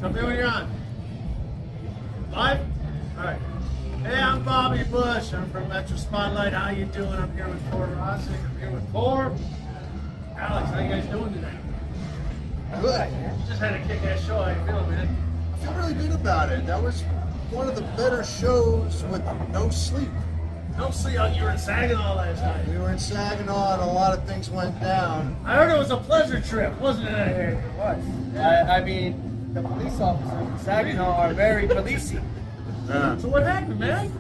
Tell me when you're on. Live? All right. Hey, I'm Bobby Bush. I'm from Metro Spotlight. How you doing? I'm here with Kore Rozzik. I'm here with Kore. Alex, how you guys doing today? Good. Just had a kick-ass show. How you feeling, man? I feel really good about it. That was one of the better shows with no sleep. No see how you were in Saginaw last night. We were in Saginaw and a lot of things went down. I heard it was a pleasure trip, wasn't it? It was. I mean, the police officers in Saginaw are very policey. So what happened, man?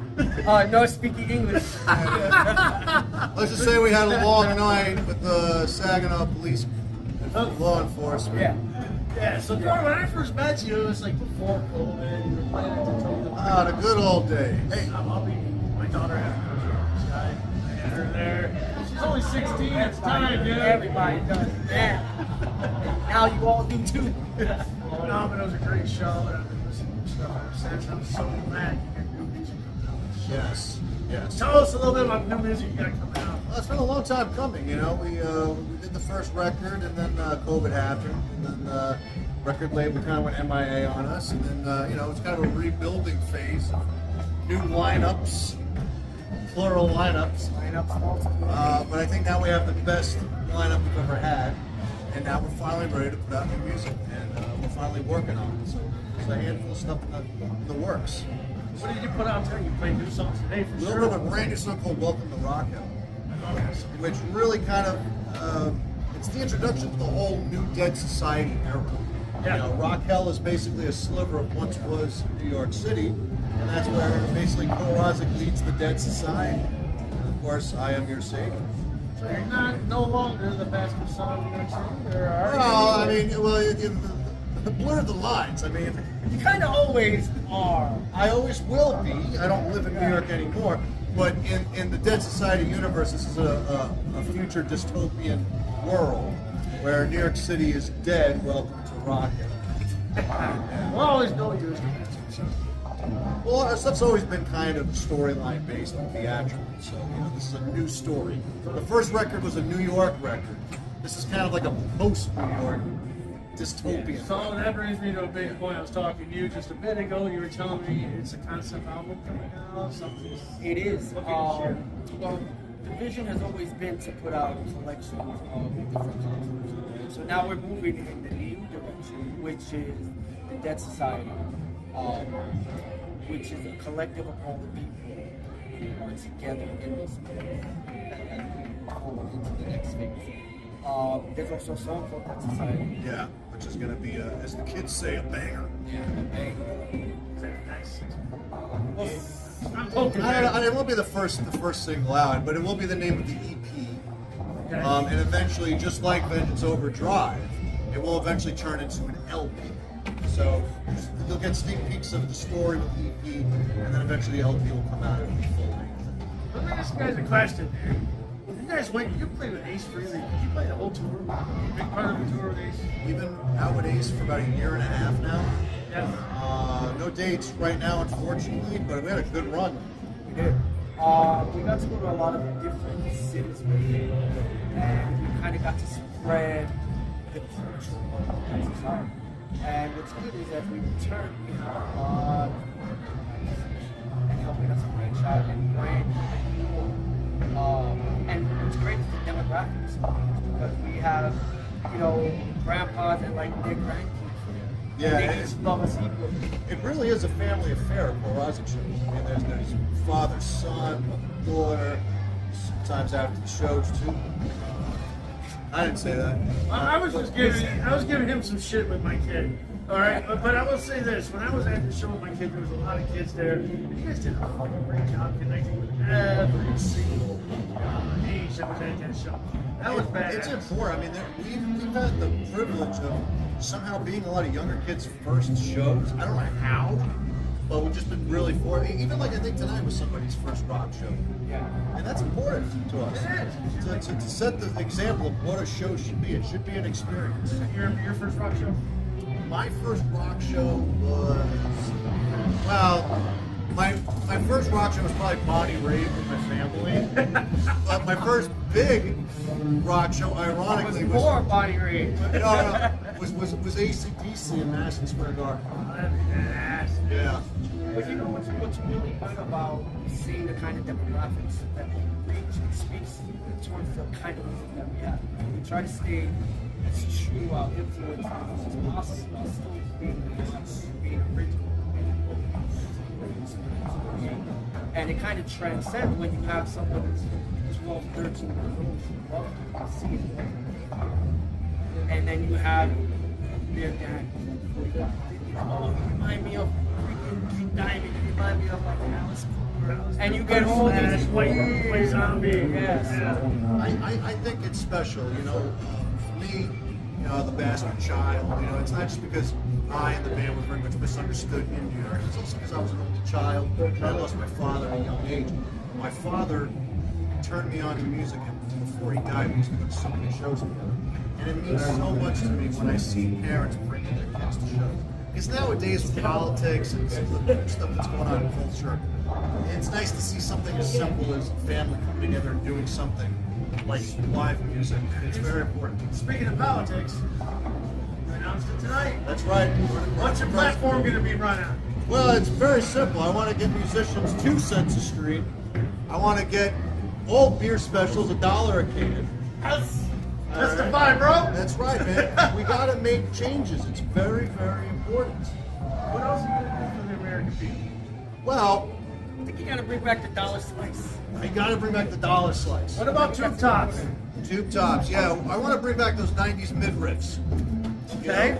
No speaking English. Let's just say we had a long night with the Saginaw police and law enforcement. Yeah, so Kore, when I first met you, it was like before COVID. You were planning to tell them. The good old days. Hey, I'll be my daughter had this guy. I had her there. She's only 16 at the time, dude. Everybody does. Yeah. Now you all do too. No, but it was a great show. And I've been listening to stuff ever since. I'm so glad you get new music coming out. Yes. Yes. Tell us a little bit about the new music you got coming out. Well, it's been a long time coming, you know. We did the first record, and then COVID happened, and then the record label kind of went MIA on us, and then you know, it's kind of a rebuilding phase of new lineups, plural lineups. But I think now we have the best lineup we've ever had, and now we're finally ready to put out new music, and we're finally working on it. So there's a handful of stuff in the works. What did you put out there? You played new songs today for We'll sure. have a brand new song called Welcome to Rock Hill, which really kind of, it's the introduction to the whole new Dead Society era. Yeah. You know, Rock Hell is basically a sliver of once was New York City, and that's where basically Kore Rozzik leads the Dead Society. And of course, I am your savior. So you're not no longer the bastard son of New York City? Or are Well, you? I mean, the blur the lines. I mean, You kind of always are. I always will be. I don't live in New York anymore. But in the Dead Society universe, this is a future dystopian world where New York City is dead. Welcome to Rock Hill. We'll always know you as the bastard son. Well, our stuff's always been kind of storyline based and theatrical. So, you know, this is a new story. The first record was a New York record. This is kind of like a post-New York dystopian. So that brings me to a big point. I was talking to you just a bit ago. You were telling me it's a concept album coming out. Something. It is. What can you share? Well, the vision has always been to put out collections of different concepts. So now we're moving in the new direction, which is the Dead Society, which is a collective of all the people who are together in this place and we move forward into the next phase. There's also a song called Dead Society. Yeah, which is going to be, as the kids say, a banger. Yeah, Nice. well, I'm poking It won't be the first single out, but it will be the name of the EP. And eventually, just like Vengeance Overdrive, it will eventually turn into an LP. So you'll get sneak peeks of the story with the EP, and then eventually the LP will come out and be full length. Let me ask you guys a question, dude. You guys went, you played with Ace freely. Did you play the whole tour? Big part of the tour with Ace? We've been out with Ace for about a year and a half now. Yeah. No dates right now, unfortunately, but we had a good run. we did. We got to go to a lot of different cities with it, and we kind of got to spread the culture of the society. And what's good is that we return, we have a lot of and helping us branch out and brand new. And what's great is the demographics because we have, you know, grandpas and like their grandkids. Yeah, They it's- just love us equally. It really is a family affair, Kore Rozzik show. I mean, there's father, son, daughter, sometimes after the shows too. I didn't say that. I was just giving him some shit with my kid. All right, but I will say this: when I was at the show with my kid, there was a lot of kids there. And you guys did a fucking great job connecting with every single age that was at that show. That was bad. It's important. I mean, we've had the privilege of somehow being a lot of younger kids' first shows. I don't know how, but we've just been really fortunate. Even like I think tonight was somebody's first rock show. Yeah. And that's important to us. It is. To set the example of what a show should be. It should be an experience. Your first rock show? My first rock show was, well, my first rock show was probably Bonnie Raitt with my family. But my first big rock show, ironically, More body rate. no, was was AC/DC in Madison Square Garden. That'd be badass. Yeah. But you know what's really good about seeing the kind of demographics that we reach and speaks towards the kind of music that we have. We try to stay as true influence as possible while still being original. And it kind of transcends when you have someone who's 12, 13 years old who loves to see it. And then you have their dad. Oh, you remind me of freaking King Diamond. You remind me of like Alice Cooper. And you get all these white zombie. Yes. I think it's special, you know. For me, you know, the bastard child, you know, it's not just because I and the band were very much misunderstood in New York. It's also because I was an only child. I lost my father at a young age. My father turned me on to music, and before he died, we used to go to so many shows together. And it means so much to me when I see parents bringing their kids to shows. Because nowadays with politics and some of the stuff that's going on in culture, it's nice to see something as simple as a family coming together and doing something like live music. It's very important. Speaking of politics, you announced it tonight. That's right. What's your platform going to be run on? Well, it's very simple. I want to get musicians 2 cents a street. I want to get all beer specials $1 a can. Yes. Justify, bro. That's right, man. We got to make changes. It's very, very important. What else are you going to do for the American people? Well, I think you gotta bring back the dollar slice. I got to bring back the dollar slice. What about tube tops? Tube tops, yeah. I want to bring back those 90s midriffs. Okay.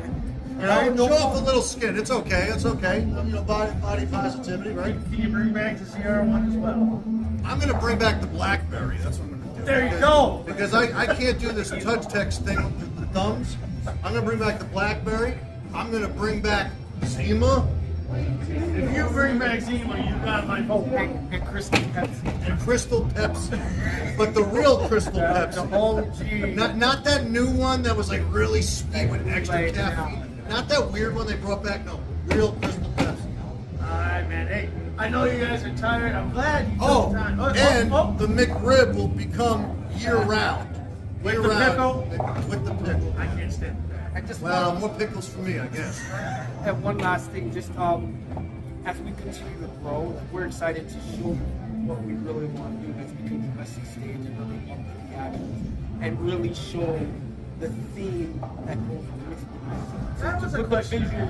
You know, show off a little skin. It's okay. It's okay. You know, body positivity, right? Can you bring back the CR1 as well? I'm going to bring back the BlackBerry. That's what I'm going to do. There you go. Because I can't do this touch text thing with the thumbs. I'm going to bring back the BlackBerry. I'm going to bring back Zima. If you bring back Zima, you got my vote. And Crystal Pepsi. And Crystal Pepsi. But the real Crystal Pepsi. Not that new one that was like really sweet with extra caffeine. Not that weird one they brought back. No, real Crystal Pepsi. Alright, man. Hey, I know you guys are tired. I'm glad you took Oh, time. and the McRib will become year-round. With the Year-round. pickle? With the pickle. I can't stand that. I just Well, more pickles for me, I guess. And one last thing, just as we continue to grow, like, we're excited to show what we really want to do as we continuously stage and really up the actions and really show the theme that goes with it. That was a Put the question. vision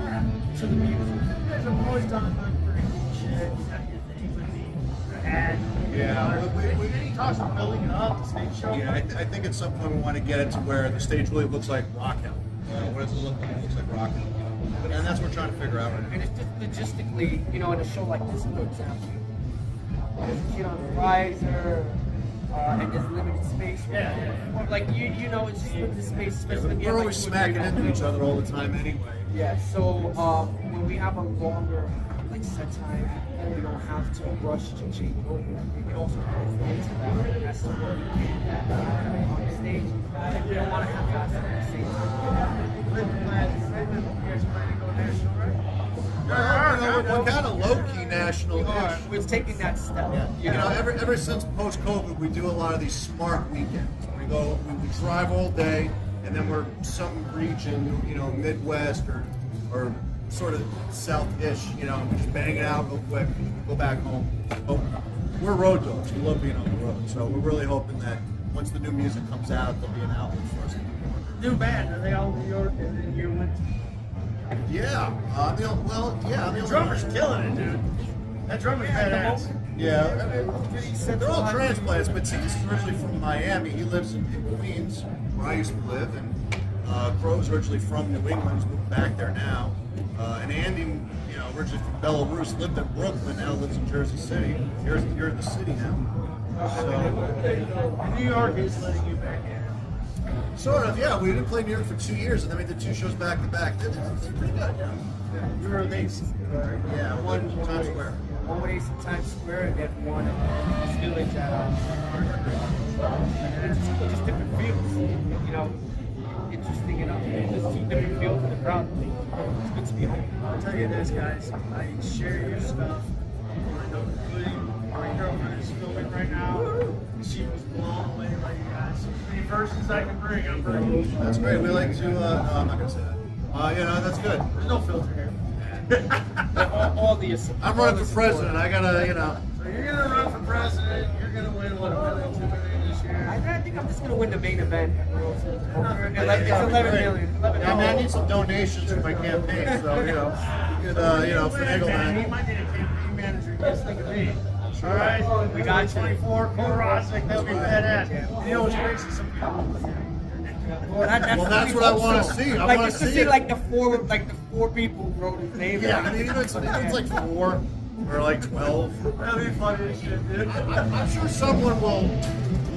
to the music. You guys have always done like pretty cool shit. You got your thing with the ad. Yeah, Any talks of building it up, the stage show? Yeah, I think at some point we want to get it to where the stage really looks like Rockhill. What does it look like? It looks like Rockhill. And that's what we're trying to figure out right now. And it's just logistically, you know, in a show like this, for example, there's a kid on the riser, and there's limited space. Yeah. Like, you know, it's just limited space, especially when you We're have, always like, 2 or 3 smacking into guys. each other all the time anyway. Yeah, so when we have a longer like set time, and we don't have to rush to change over, we also kind of fit into that as to where we can on the stage. And we don't want to have guys at the same time. We're kind of low-key national-ish. We're taking that step. You know, ever since post-COVID, we do a lot of these smart weekends. We drive all day, and then we're some region, you know, Midwest or sort of South-ish, you know, we just bang it out real quick, go back home. But we're road dogs. We love being on the road. So we're really hoping that once the new music comes out, there'll be an outlet for us. New band, are they all New York and then you went? Yeah. The drummer's killing it, dude. That drummer's badass. Yeah, they're all transplants, but he's originally from Miami. He lives in Queens, where I used to live, and Crowe's originally from New England. He's moved back there now. And Andy, you know, originally from Belarus, lived in Brooklyn, now lives in Jersey City. You're in the city now. So, New York is letting you back in. sort of, yeah. We didn't play New York for 2 years, and then we did 2 shows back to back. They're pretty good, yeah. You were amazing. Yeah, one Times Square. One way in Times Square and then one in Village at and it's just different feels, you know, interesting enough. There's 2 different feels in the crowd. It's good to be home. I'll tell you this, guys. I share your stuff. I know, including my girlfriend is filming right now. She was blown away by you guys. So many verses I can bring. I'm bringing. That's great. We like to, no, I'm not going to say that. You know, that's good. There's no filter here. all the I'm running for president. I gotta, you know. So you're gonna run for president. You're gonna win what, $1 million, $2 million this year. I think I'm just gonna win the main event. It's Yeah, 11 million. Yeah, I mean, I need some donations for my campaign, so you know, you could, you know, finagle Man, he that. might need a campaign manager. Just think of me. All right, we got 24. Kore Rozzik. That'll be badass. And you know what's crazy? Some people. Well, That's what I want to see. I like want just to to see see it. like the four people who wrote his name. Yeah, I mean, even if it's like 4 or like 12. That'd be funny as shit, dude. I'm sure someone will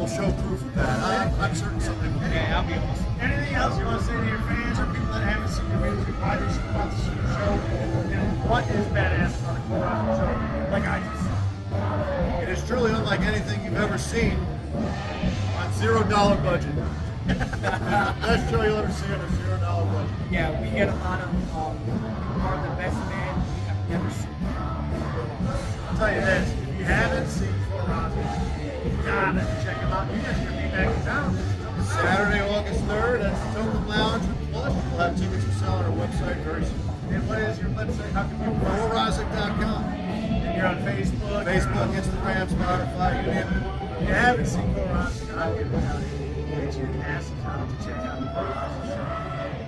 show proof of that. I'm certain somebody will. Yeah, that'll be awesome. Anything else you want to say to your fans or people that haven't seen your music? Why they should watch the show? And what is badass about a Kore Rozzik show? Like I just said. It is truly unlike anything you've ever seen on $0 budget. Best show you'll ever see on a $0 budget. Yeah, we get a lot of one of the best men we have never seen. I'll tell you this, if you haven't seen Kore Rozzik, you gotta check him out. You guys are gonna be back in town. Saturday, August 3rd, at Token Lounge with Plus. We'll have tickets for sale on our website very soon. And what is your website? How can people KoreRozzik.com. And you're on Facebook. Facebook, Instagram, Spotify, you name it. If you haven't seen Kore Rozzik, I'll get it out here. Get your asses out to check out the Kore Rozzik show.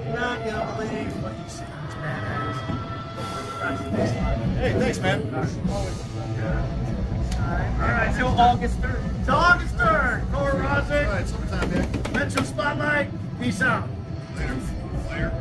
You're not gonna believe what you see. It's badass. Hey, thanks, man. All right, Until August 3rd. till August 3rd, Kore Rozzik, All right, summertime, man. Metro Spotlight. Peace out. Later. Later.